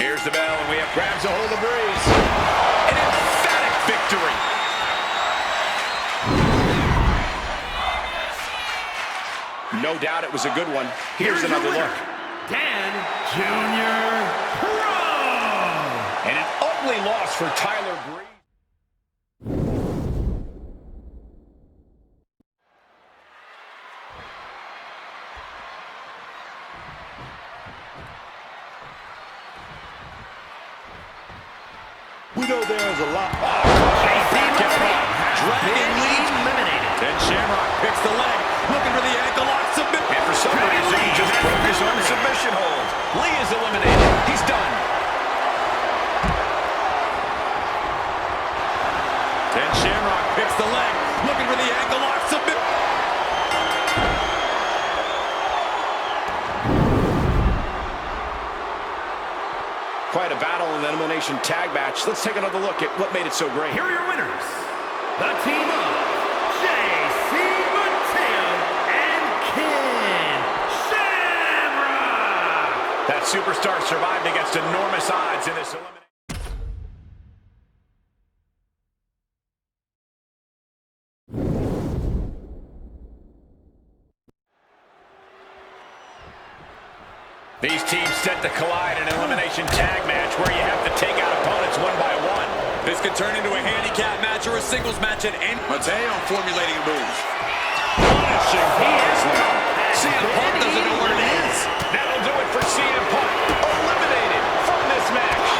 Here's the bell, and we have grabs a hold of the breeze. An emphatic victory. No doubt it was a good one. Here's another look. Dan Jr. Pro. And an ugly loss for Tyler Breeze. We know there's a lot. Dragon lead eliminated. Then Shamrock picks the leg, looking for the ankle lock submit. And for some reason, he just broke his own submission hold. Lee is eliminated. He's done. Then Shamrock picks the leg, looking for the ankle lock submit. Quite a battle in the elimination tag match. Let's take another look at what made it so great. Here are your winners. The team of J.C. Mateo and Ken Shamrock. That superstar survived against enormous odds in this elimination. These teams set to collide in an elimination tag match where you have to take out opponents one by one. This could turn into a handicap match or a singles match at any... Mateo formulating a move. Punishing CM Punk doesn't know where it is. That'll do it for CM Punk. Eliminated from this match.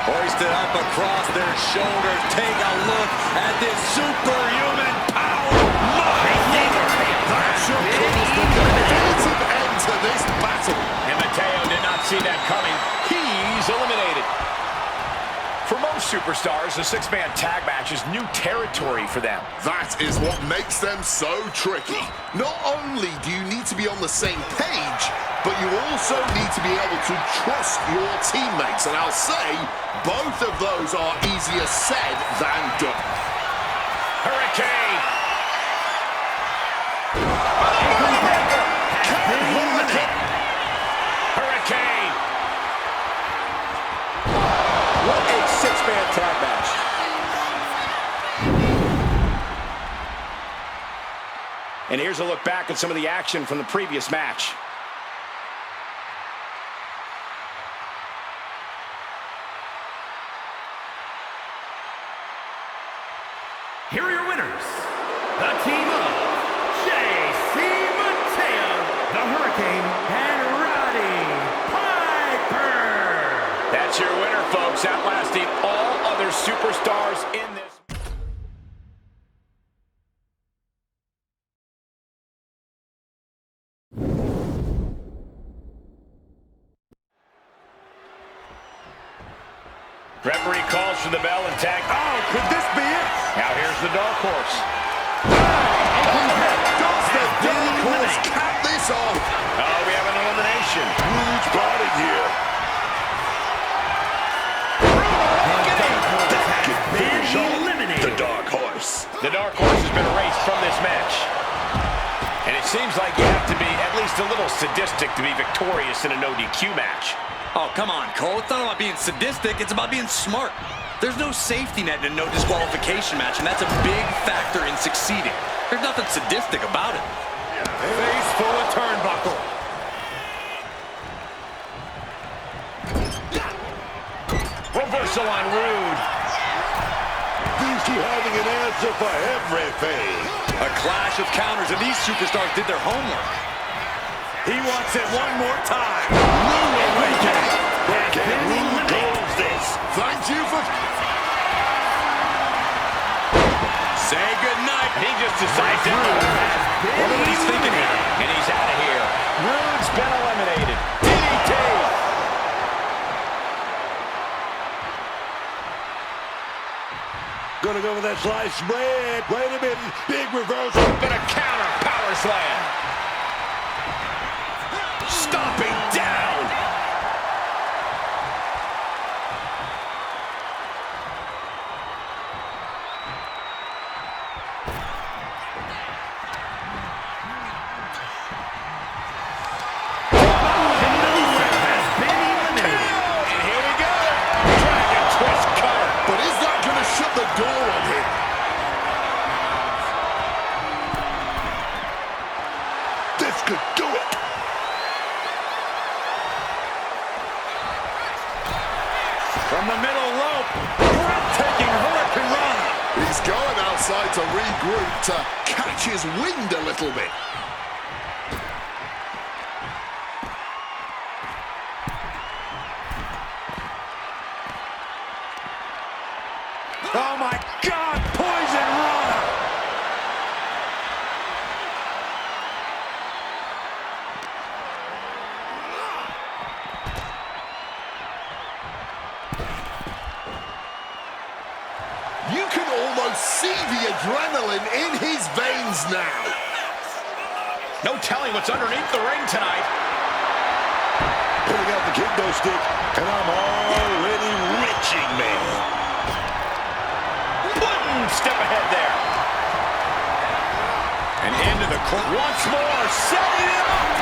Hoisted up across their shoulders. Take a look at this superhuman power. That's your definitive end to this battle. And Mateo did not see that coming. He's eliminated. For most superstars, a six-man tag match is new territory for them. That is what makes them so tricky. Not only do you need to be on the same page, but you also need to be able to trust your teammates. And I'll say, both of those are easier said than done. Hurricane. Hurricane. What a six-man tag match. And here's a look back at some of the action from the previous match. Here are your winners. The team of J.C. Mateo, the Hurricane, and Roddy Piper. That's your winner, folks, outlasting all other superstars in this. Referee calls for the bell and tag. Oh, could this be it? Now here's the dark horse. Does the dark horse cap this off? Oh, we have an elimination. Huge body here. Eliminated. The dark horse. The dark horse has been erased from this match. And it seems like you have to be at least a little sadistic to be victorious in a no DQ match. Oh, come on, Cole. It's not about being sadistic. It's about being smart. There's no safety net in a no disqualification match, and that's a big factor in succeeding. There's nothing sadistic about it. Face full of turnbuckle. Reversal on Rude. These two having an answer for everything. A clash of counters, and these superstars did their homework. He wants it one more time. Thank you for... Say goodnight. He just decides to... Wonder what he's thinking here. And he's out of here. Rude's been eliminated. DDT. Gonna go with that sliced bread. Wait a minute. Big reversal. Gonna counter power slam. Stomping down. This could do it. From the middle rope, breathtaking hurricane run. He's going outside to regroup, to catch his wind a little bit. Oh my God, poison runner. You can almost see the adrenaline in his veins now. No telling what's underneath the ring tonight. Pulling out the kendo stick, and I'm already retching, man. One step ahead there. And into the court once more, setting it up.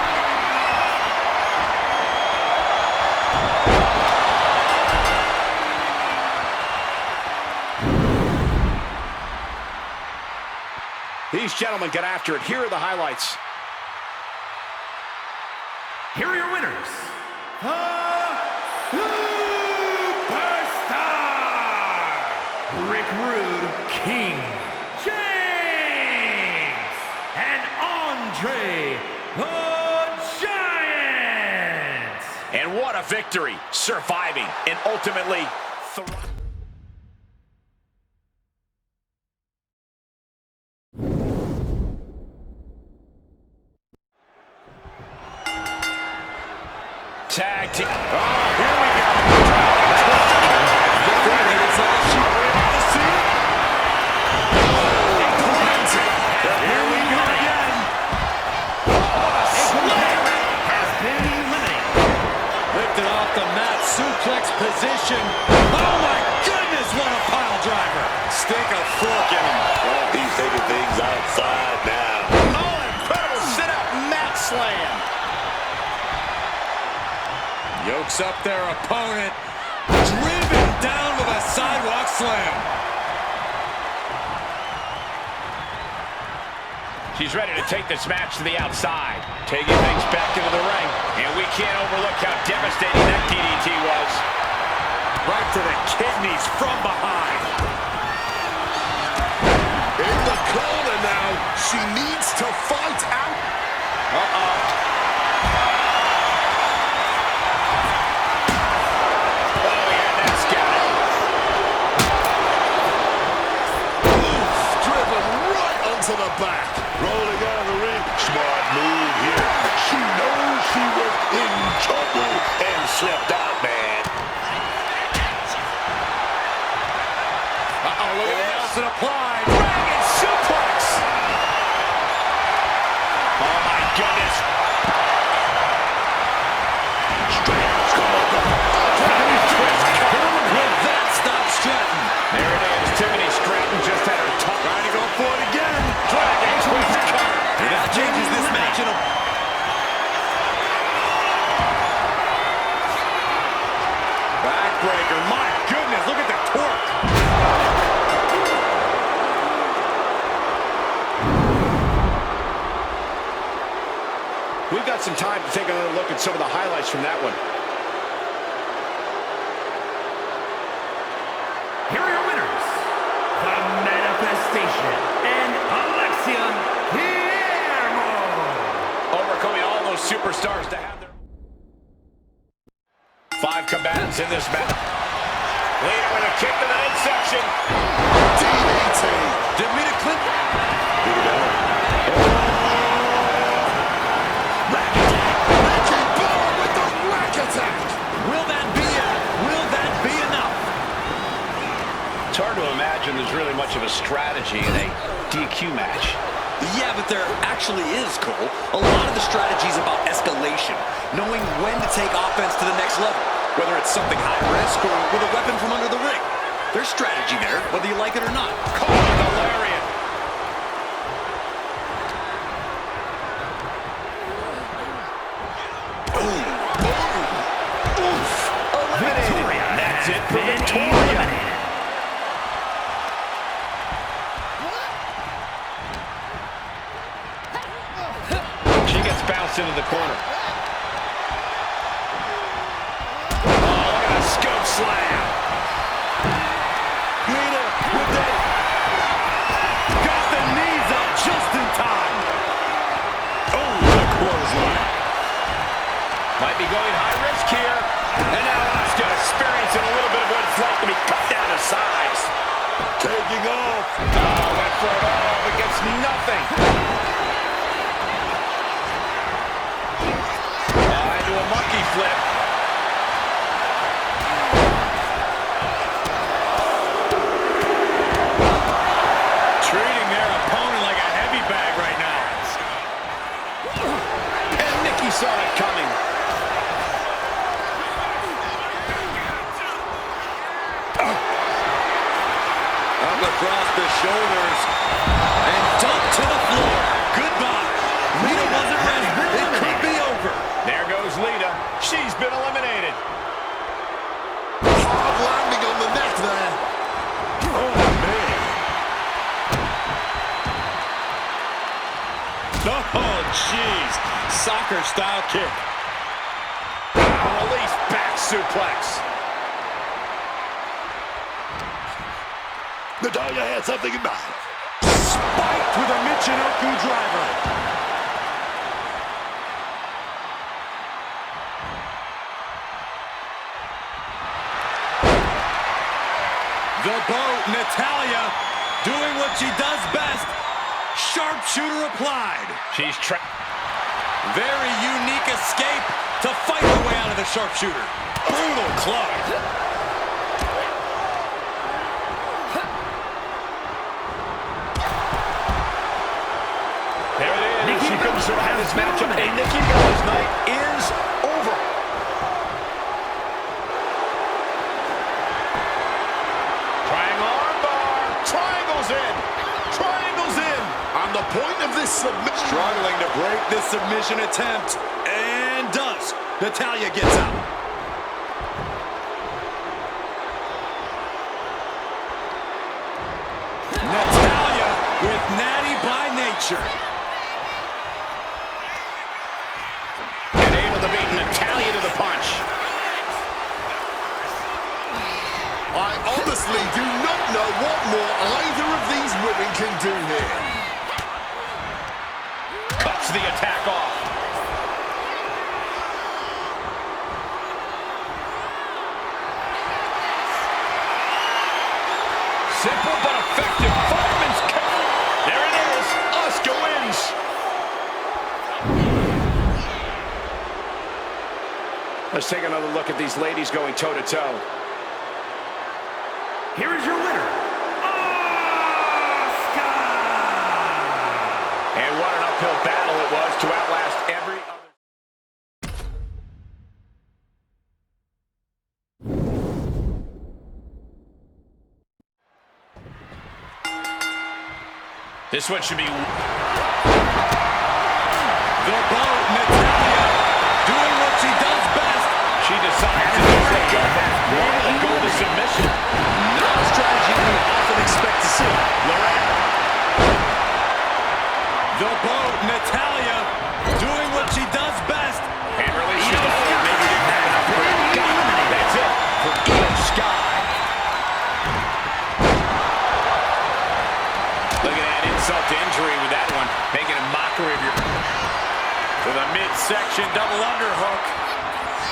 These gentlemen get after it. Here are the highlights. Here are your winners. Rick Rude, King James, and Andre the Giant. And what a victory, surviving and ultimately thriving. Tag team. Oh, here we go. Here we go again. Has been eliminated. Lifted off the mat, suplex position. Oh my goodness, what a pile driver. Stick a fork in him. Oh, he's taking things outside now. Oh, incredible sit-up mat slam. Yokes up their opponent. Driven down with a sidewalk slam. She's ready to take this match to the outside. Taking things back into the ring. And we can't overlook how devastating that DDT was. Right to the kidneys from behind. In the corner now, she needs to fight out. Uh-oh. To the back. Rolling out of the ring. Smart move here. She knows she was in trouble and slipped out, man. Uh-oh, look at this. Nelson applied. Dragon suplex. Oh, my goodness. Stratton's come up. Will that stop Stratton? There it is. Tiffany Stratton just had her top. Trying to go for it again. Dragon twist cover. That changes this match in a... Backbreaker. My goodness, look at the torque. We've got some time to take another look at some of the highlights from that one. Here are your winners. The Manifestation and Alexia Guillermo. Overcoming all those superstars to have their... 5 combatants in this match. Leader with a kick to the midsection. DDT. Didn't mean to clip. Ricky Ball with the rack attack. Will that be enough? It's hard to imagine there's really much of a strategy in a DQ match. Yeah, but there actually is, Cole. A lot of the strategy is about escalation, knowing when to take offense to the next level, whether it's something high risk or with a weapon from under the ring. There's strategy there, whether you like it or not. Caught with a lariat. Victoria. That's it for Been Victoria. eliminated. She gets bounced into the corner. Oh, look at a scoop slam. Lita with that. Got the knees up just in time. Oh, the clothesline. Might be going high risk here. And now Asuka experiencing a little bit of what it's like to be cut down to size. Taking off. Oh, went for it all, but gets nothing. Into a monkey flip. Treating their opponent like a heavy bag right now. And Nikki saw it coming. Up across the shoulders. And dumped to the floor. Goodbye. Lita wasn't ready. It could be over. There goes Lita. She's been eliminated. Hard landing on the neck there. Oh, man. Oh, jeez. Soccer-style kick. Release back suplex. Natalya had something in mind. Spiked with a Michinoku driver. The boat, Natalya, doing what she does best. Sharpshooter applied. She's Very unique escape to fight her way out of the sharpshooter. Brutal club. There it is. She couldn't survive this matchup. And Nikki Bella's night is over. Triangle armbar. Triangles in. Triangles in. And the point of this submission. Struggling to break this submission attempt. And does. Natalya gets out. Natalya with natty by nature. And able to beat Natalya to the punch. I honestly do not know what more either of these women can do here. Cuts the attack off. Simple but effective fireman's carry. There it is. Asuka wins. Let's take another look at these ladies going toe-to-toe. Here is your winner, Asuka! And what an uphill battle it was to outlast every other. This one should be... The boat, Natalya, doing what she does best. She decides to just let go back. Go to submission. Not a strategy we often expect to see. Loretta. The boat, Natalya, doing what she does best. And release the ball. Maybe didn't have enough grip. That's it for Io Sky. Look at that insult to injury with that one. Making a mockery of your... With a midsection double underhook.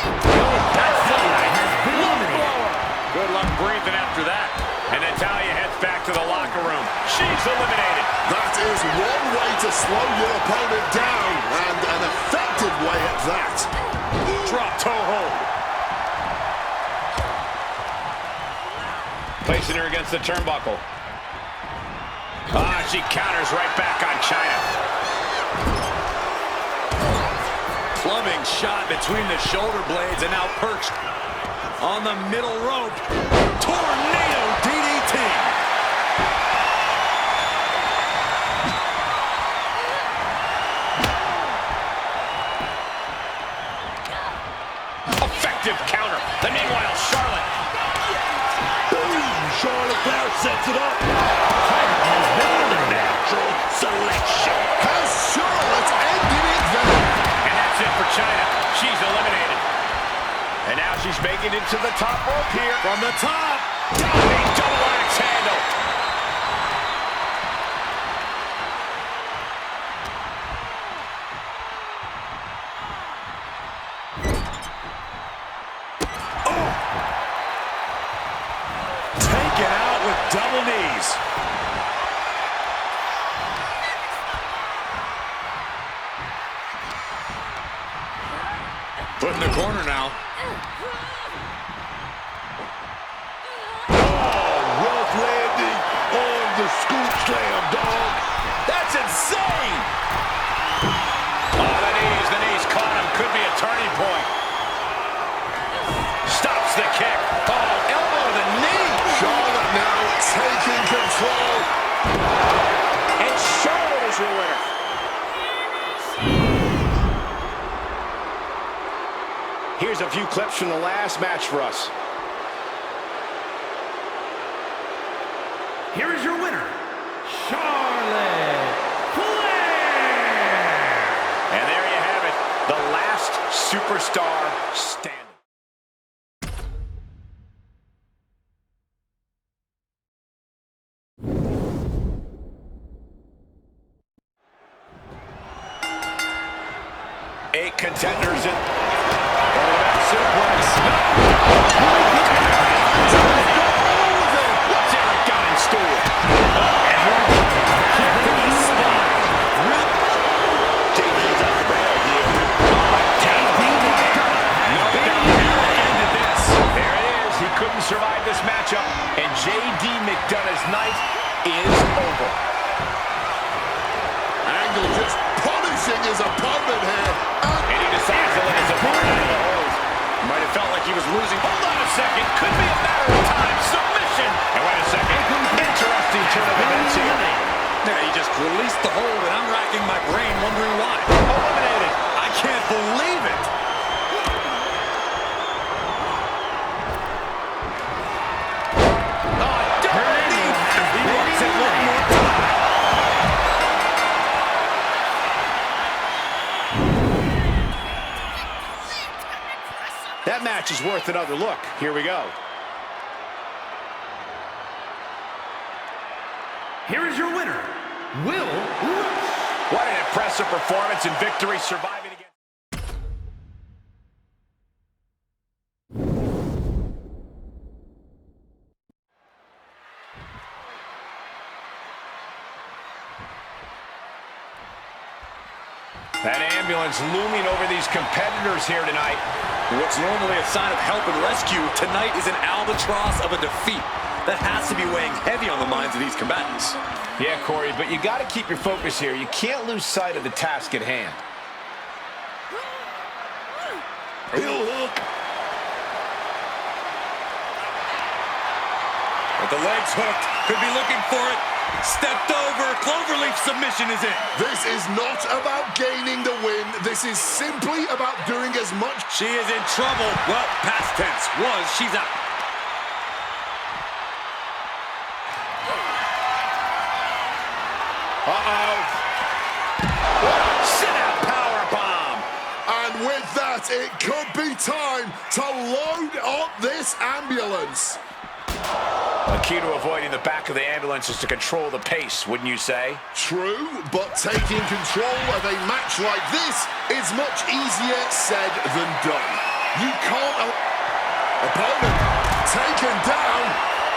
That side has been eliminated. Good luck breathing after that. And Natalya heads back to the locker room. She's eliminated. That is one way to slow your opponent down, and an effective way at that. Drop toe hold. Placing her against the turnbuckle. Ah, she counters right back on China. Clubbing shot between the shoulder blades and now perched on the middle rope. Tornado DDT. Effective counter. And meanwhile, Charlotte. Boom! Charlotte Flair sets it up. Has been eliminated. Natural selection. Has Charlotte ended it there? she's making it to the top rope here. From the top. Diving double axe handle. Taken out with double knees. Put in the corner now. Oh, rough landing on the scoop slam, dog. That's insane. Oh, the knees caught him. Could be a turning point. Stops the kick. Oh, elbow to the knee. Charlotte now taking control. And Charlotte is your winner. Here's a few clips from the last match for us. Here is your winner, Charlotte Flair. And there you have it, the last superstar standing. Eight contenders in. Suplex. What's Eric got in store? JD's on the rail here. Ended this. There it is. He couldn't survive this matchup, and JD McDonough's night is over. Angle just punishing his opponent here. And he decides to let his opponent in the hold. Might have felt like he was losing. Hold on a second. Could be a matter of time. Submission. And wait a second. Interesting turn of events here. Yeah, he just released the hold, and I'm racking my brain wondering why. Eliminated. I can't believe it. Oh, double knee. He wants it one more time. That match is worth another look. Here we go. Here is your winner, Will Brooks. What an impressive performance and victory, surviving against. That ambulance looming over these competitors here tonight. What's normally a sign of help and rescue, tonight is an albatross of a defeat. That has to be weighing heavy on the minds of these combatants. Yeah, Corey, but you got to keep your focus here. You can't lose sight of the task at hand. Heel hook. With the legs hooked, could be looking for it. Stepped over, cloverleaf submission is in. This is not about gaining the win. This is simply about doing as much. She is in trouble. Well, past tense was, she's out. Uh-oh. Sit-out powerbomb. And with that, it could be time to load up this ambulance. The key to avoiding the back of the ambulance is to control the pace, wouldn't you say? True, but taking control of a match like this is much easier said than done. You can't... Opponent taken down,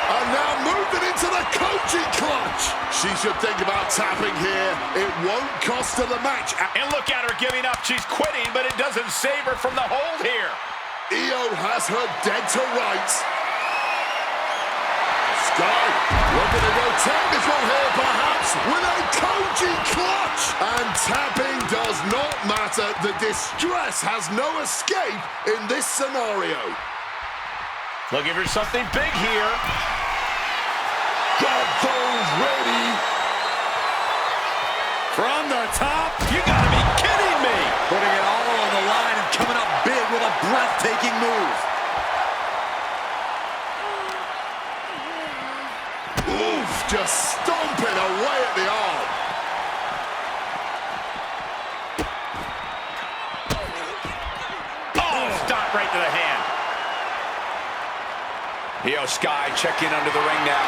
and now moving into the Koji clutch. She should think about tapping here. It won't cost her the match. And look at her giving up. She's quitting, but it doesn't save her from the hold here. Io has her dead to rights. Sky looking to go technical here, perhaps, with a Koji clutch. And tapping does not matter. The distress has no escape in this scenario. Looking for something big here. Got those ready. From the top, you gotta be kidding me. Putting it all on the line and coming up big with a breathtaking move. Oof, just stomping away at the arm. Oh, stop right to the hand. Io Sky checking under the ring now.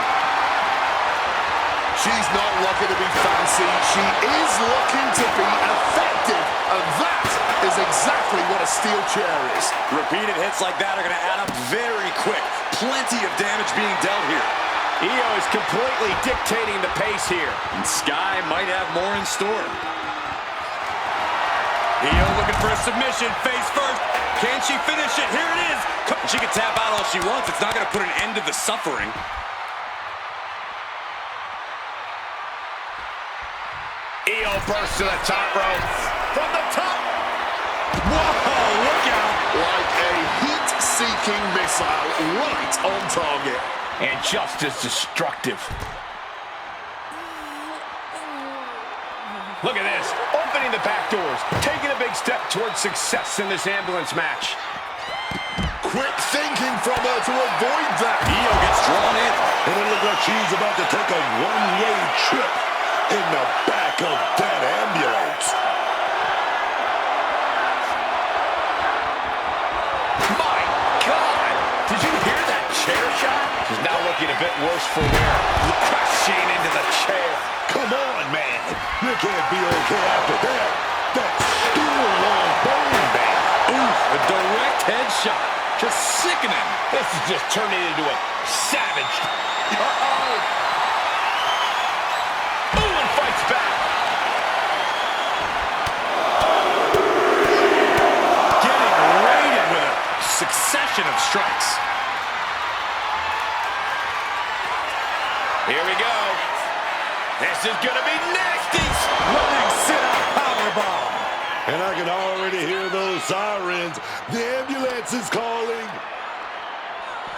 She's not looking to be fancy. She is looking to be effective. And that is exactly what a steel chair is. Repeated hits like that are going to add up very quick. Plenty of damage being dealt here. Io is completely dictating the pace here. And Sky might have more in store. Io looking for a submission, face first. Can she finish it? Here it is. She can tap out all she wants. It's not going to put an end to the suffering. Io bursts to the top rope. From the top. Whoa, look out. Like a heat-seeking missile right on target. And just as destructive. Look at this. Opening the back doors. Taking a big step towards success in this ambulance match. Quick thinking from her to avoid that. Io gets drawn in. And it looks like she's about to take a one-way trip in the back of that ambulance. My God! Did you hear that chair shot? She's now looking a bit worse for wear. Crashing into the chair. Come on, man. You can't be okay after that. That stool-long bone, man. Oof, a direct headshot. Just sickening. This is just turning into a savage. Uh-oh. Ooh, and fights back. Getting raided with a succession of strikes. Here we go. This is going to be nasty. Running sit-out powerbomb. And I can already hear those sirens. The ambulance is calling.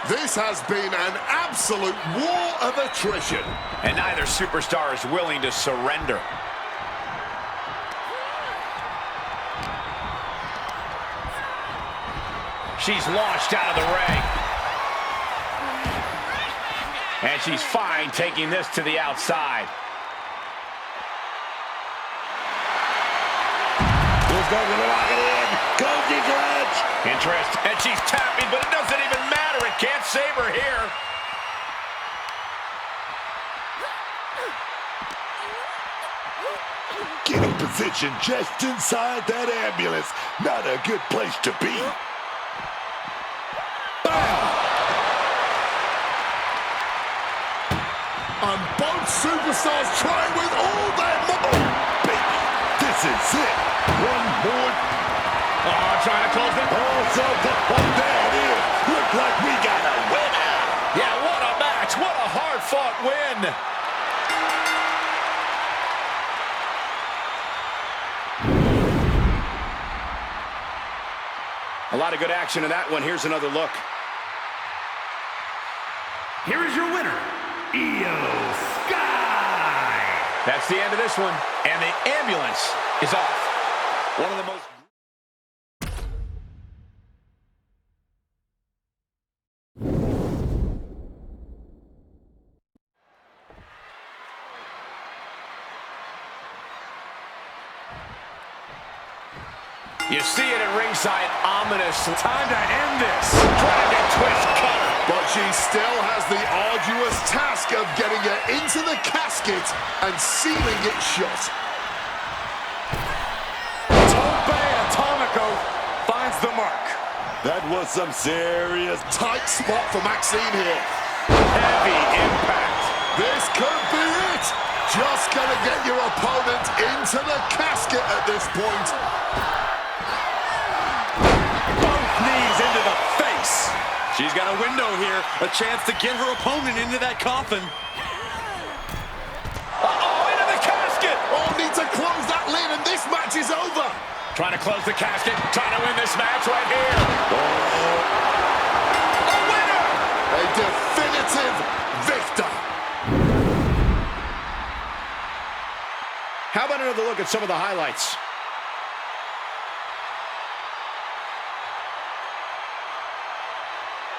This has been an absolute war of attrition. And neither superstar is willing to surrender. She's launched out of the ring. And she's fine taking this to the outside. Who's going to lock it in? Cozy clutch. Interest. And she's tapping, but it doesn't even matter. It can't save her here. Getting positioned just inside that ambulance. Not a good place to be. And both superstars trying with all their might. Oh, baby, this is it. One more. Oh, trying to close it. Also, there it is. Look like we got a winner. Yeah, what a match. What a hard-fought win. A lot of good action in that one. Here's another look. Here is your winner, Io Sky. That's the end of this one. And the ambulance is off. One of the most... You see it at ringside, ominous. Time to end this. Dragon twist cutter. But she still has the arduous task of getting it into the casket and sealing it shut. Tope Atomico finds the mark. That was some serious. Tight spot for Maxine here. Heavy impact. This could be it. Just gonna get your opponent into the casket at this point. Knees into the face. She's got a window here, a chance to get her opponent into that coffin. Uh-oh, into the casket. Oh, need to close that lid and this match is over. Trying to close the casket, trying to win this match right here. A winner. A definitive victor. How about another look at some of the highlights?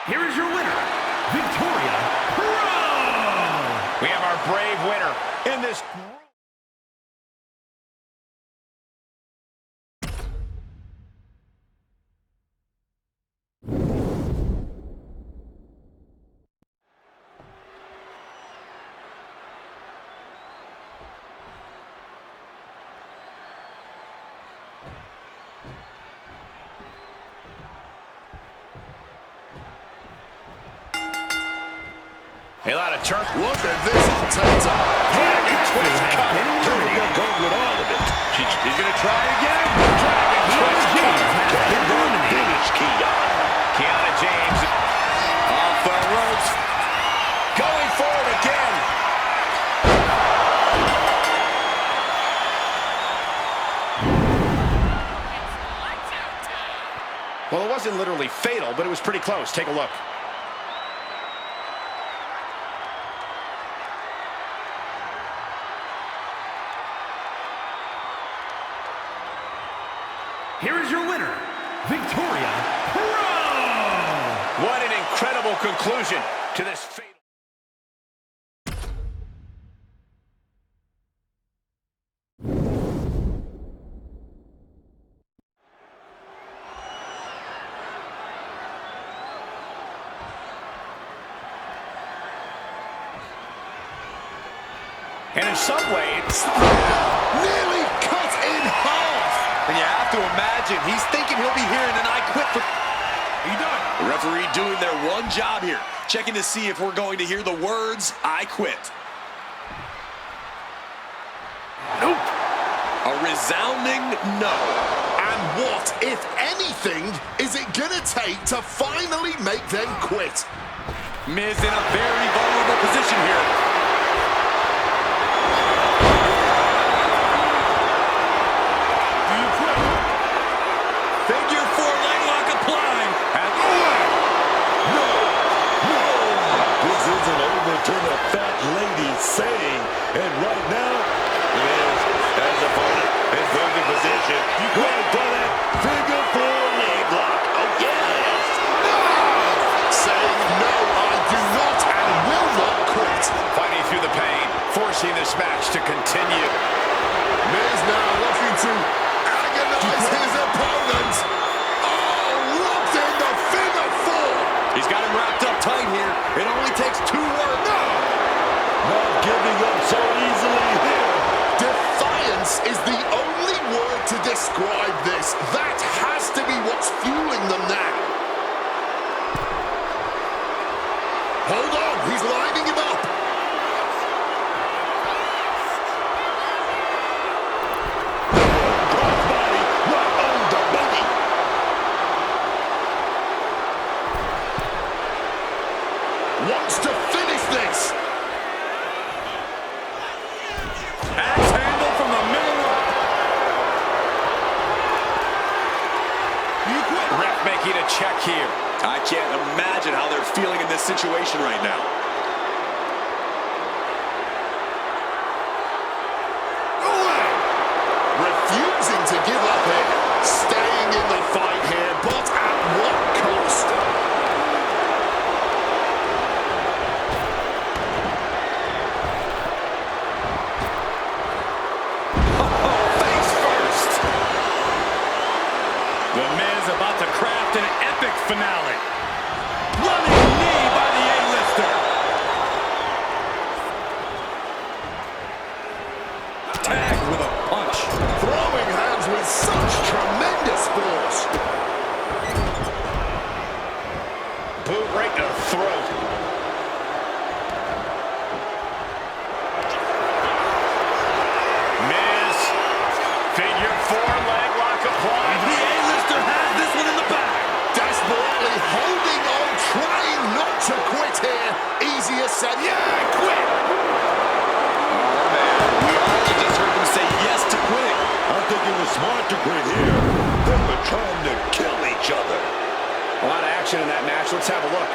Here is your winner, Victoria Pro. We have our brave winner in this A lot of turn. Look at this Tenta. Twist cut. They're going with all of it. He's going to try again. Dragon twist cut. Finish Kiana James off the ropes. Going for it again. Well, it wasn't literally fatal, but it was pretty close. Take a look. Here is your winner, Victoria Pro! What an incredible conclusion to this fatal. And in some ways, nearly cut in half. And you have to imagine he's thinking he'll be hearing an I quit for... are you done? The referee doing their one job here, checking to see if we're going to hear the words, I quit. Nope. A resounding no. And what, if anything, is it gonna take to finally make them quit? Miz in a very vulnerable position here. to the fat lady saying, and right now, Miz, as opponent, is losing position. Right for that figure four leg lock. Oh, yes! No! Saying no, I do not and will not quit. Fighting through the pain, forcing this match to continue. Miz now looking to agonize his opponent. Oh, locked in the figure four. He's got him wrapped up tight here. It only takes 2 words. No! Not giving up so easily here. Defiance is the only word to describe this. That has to be what's fueling them now. Hold on, he's lining him up. Crossbody right on the belly. Wants to finish this. Axe handle from the middle rope. You quit. Ref making a check here. I can't imagine how they're feeling in this situation right now. Refusing to give up here. Staying in the fight here, but at what cost? Face first. The Miz about to craft an epic finale. Running knee by the A-lister. Tag with a punch. Throwing hands with such tremendous force. Boot right to the throat. Miz. Figure four leg lock applied. The A-lister has this one in the bag. Desperately holding on, trying not to quit here. Easier said, yeah, quit. We all just heard them say yes to quitting. I think it was smart to quit here. They were trying to kill each other. A lot of action in that match. Let's have a look.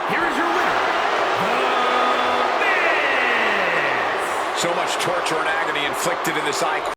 Here is your winner, The Miz! So much torture and agony inflicted in this